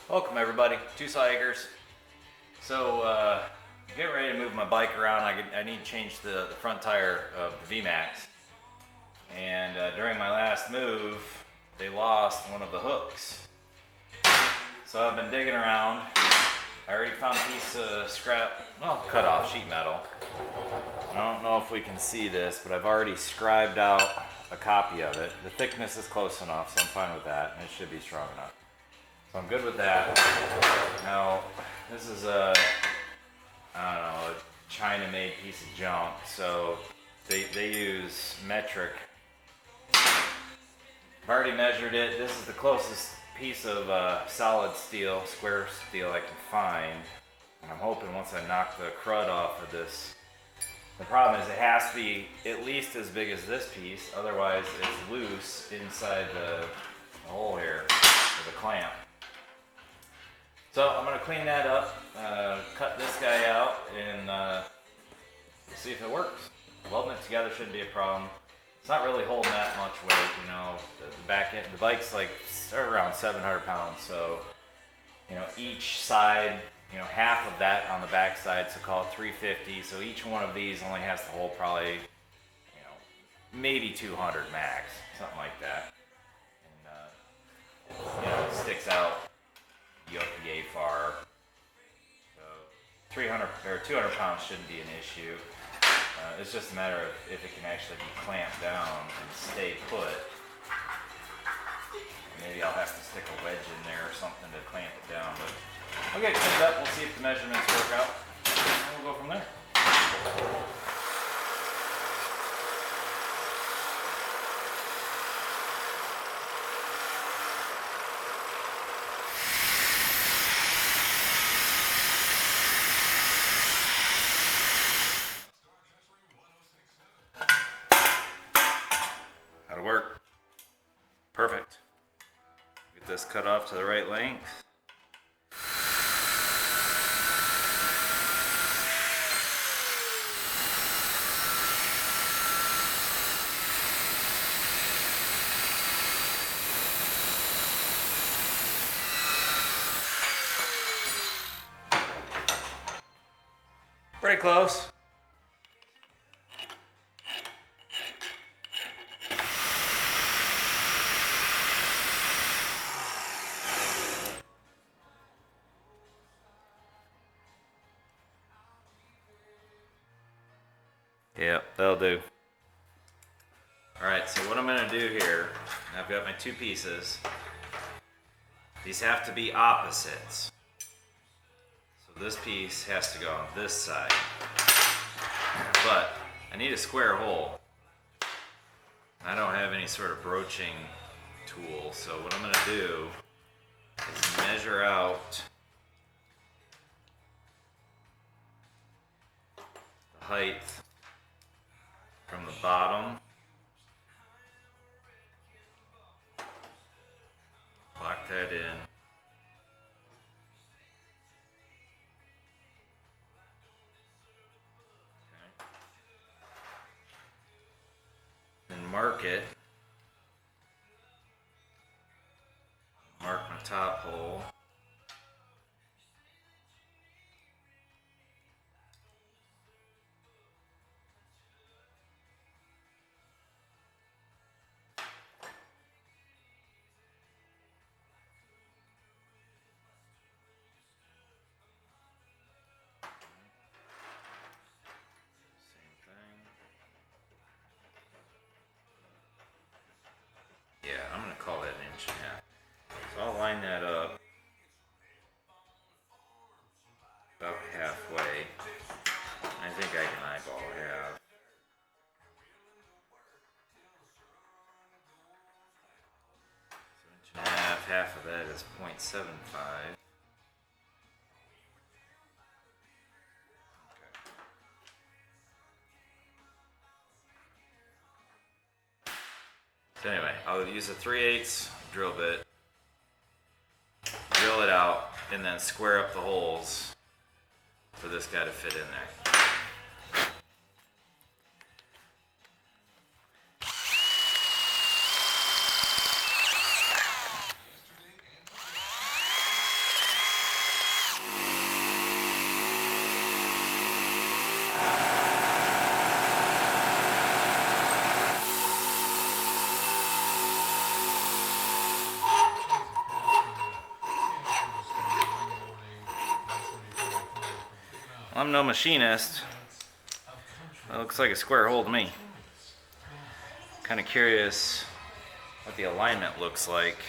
Welcome everybody, Tucson Acres. So, getting ready to move my bike around. I need to change the front tire of the Vmax. And during my last move, they lost one of the hooks. So I've been digging around. I already found a piece of scrap, well, cut off sheet metal. I don't know if we can see this, but I've already scribed out a copy of it. The thickness is close enough, so I'm fine with that, and it should be strong enough. So I'm good with that. Now, this is a China-made piece of junk. So they use metric. I've already measured it. This is the closest piece of solid steel, square steel I can find. And I'm hoping once I knock the crud off of this. The problem is it has to be at least as big as this piece, otherwise it's loose inside the hole here of the clamp. So I'm going to clean that up, cut this guy out, and see if it works. Welding it together shouldn't be a problem. It's not really holding that much weight, you know. The back end, the bike's like around 700 pounds, so you know each side, you know, half of that on the back side, so call it 350. So each one of these only has to hold probably, you know, maybe 200 max, something like that. And you know, it sticks out yay far. So 300 or 200 pounds shouldn't be an issue. It's just a matter of if it can actually be clamped down and stay put. Maybe I'll have to stick a wedge in there or something to clamp it down. But I'll get it cleaned up. We'll see if the measurements work out, and we'll go from there. That'll work. Perfect. Get this cut off to the right length. Pretty close. Yep, that'll do. Alright, so what I'm going to do here, I've got my two pieces. These have to be opposites. So this piece has to go on this side. But I need a square hole. I don't have any sort of broaching tool, so what I'm going to do is measure out the height from the bottom, lock that in. Okay. Then mark it. Mark my top hole. Yeah, I'm going to call that 1.5 inches. So I'll line that up about halfway. I think I can eyeball half. So 1.5 inches, half of that is 0.75. So anyway, I'll use a 3/8 drill bit, drill it out, and then square up the holes for this guy to fit in there. I'm no machinist. That looks like a square hole to me. Kind of curious what the alignment looks like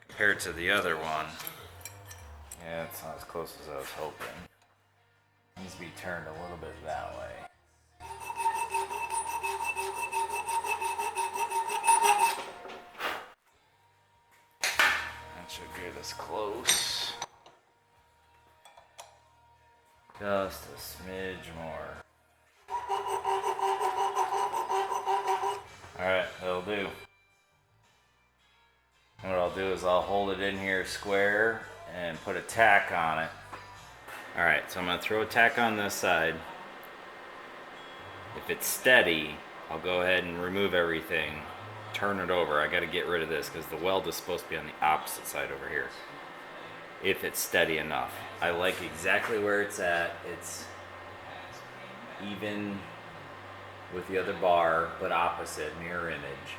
compared to the other one. Yeah, it's not as close as I was hoping. It needs to be turned a little bit that way. That should get us close. Just a smidge more. Alright, that'll do. And what I'll do is I'll hold it in here square and put a tack on it. Alright, so I'm going to throw a tack on this side. If it's steady, I'll go ahead and remove everything, turn it over. I got to get rid of this because the weld is supposed to be on the opposite side over here. If it's steady enough. I like exactly where it's at. It's even with the other bar, but opposite, mirror image.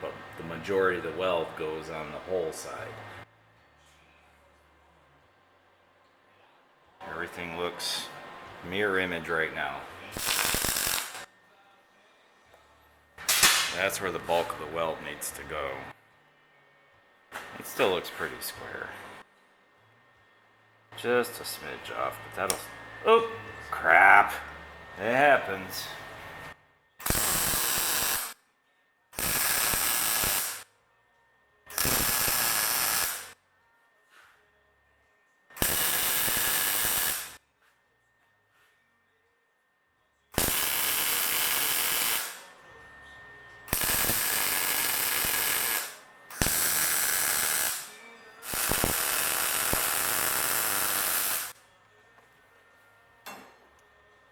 But the majority of the weld goes on the hole side. Everything looks mirror image right now. That's where the bulk of the weld needs to go. It still looks pretty square. Just a smidge off, but that'll... Oh, crap. It happens.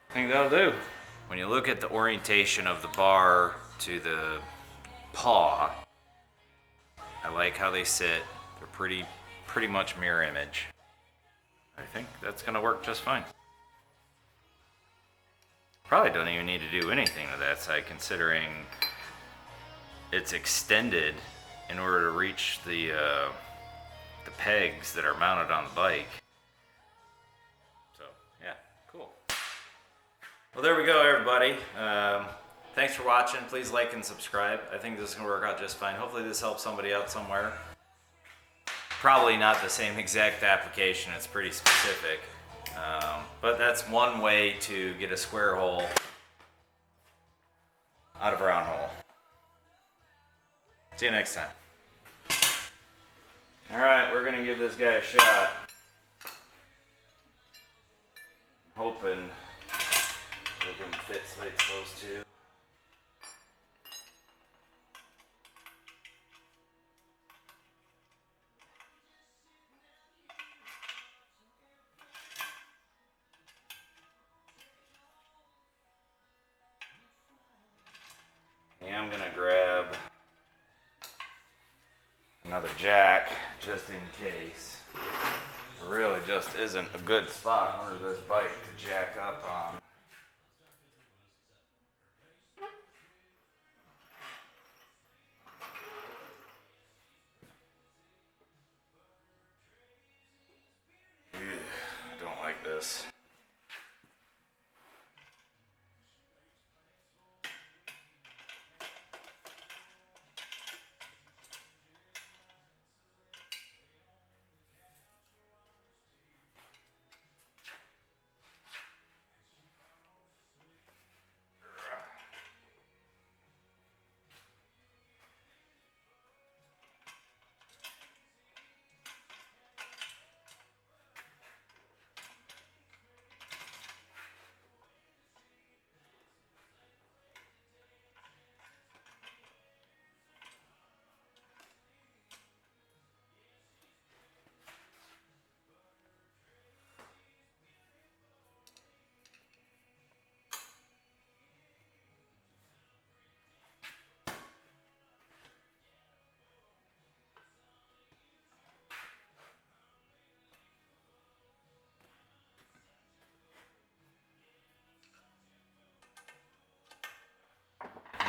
I think that'll do. When you look at the orientation of the bar to the paw, I like how they sit. They're pretty much mirror image. I think that's gonna work just fine. Probably don't even need to do anything to that side considering it's extended in order to reach the pegs that are mounted on the bike. So yeah, cool. Well, there we go, everybody. Thanks for watching. Please like and subscribe. I think this is going to work out just fine. Hopefully this helps somebody out somewhere. Probably not the same exact application. It's pretty specific. But that's one way to get a square hole out of a round hole. See you next time. Alright, we're going to give this guy a shot. Hoping we can fit like it's supposed to. And I'm gonna grab another jack just in case. It really just isn't a good spot under this bike to jack up on. I don't like this.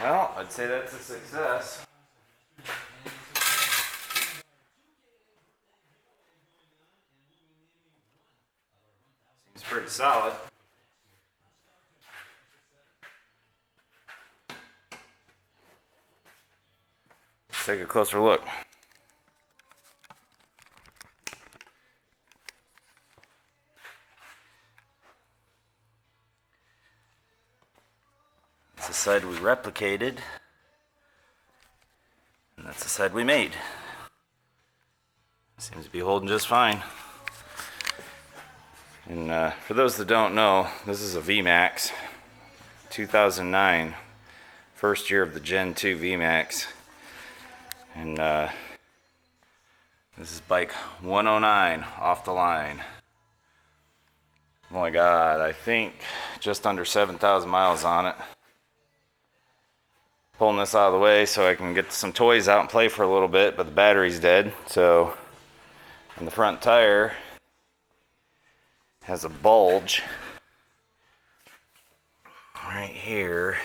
Well, I'd say that's a success. solid. Let's take a closer look. That's the side we replicated, and that's the side we made. Seems to be holding just fine. And for those that don't know, this is a Vmax, 2009, first year of the Gen 2 Vmax. And this is bike 109 off the line. Oh my God, I think just under 7,000 miles on it. Pulling this out of the way so I can get some toys out and play for a little bit, but the battery's dead. So, and the front tire has a bulge right here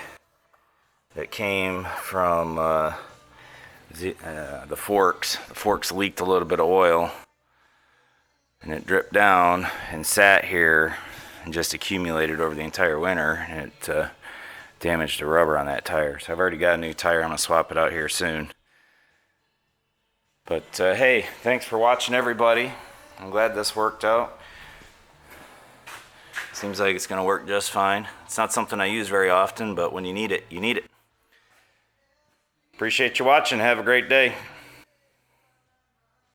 that came from the forks. The forks leaked a little bit of oil, and it dripped down and sat here and just accumulated over the entire winter, and it damaged the rubber on that tire. So I've already got a new tire. I'm gonna swap it out here soon. But hey, thanks for watching, everybody. I'm glad this worked out. Seems like it's gonna work just fine. It's not something I use very often, but when you need it, you need it. Appreciate you watching. Have a great day.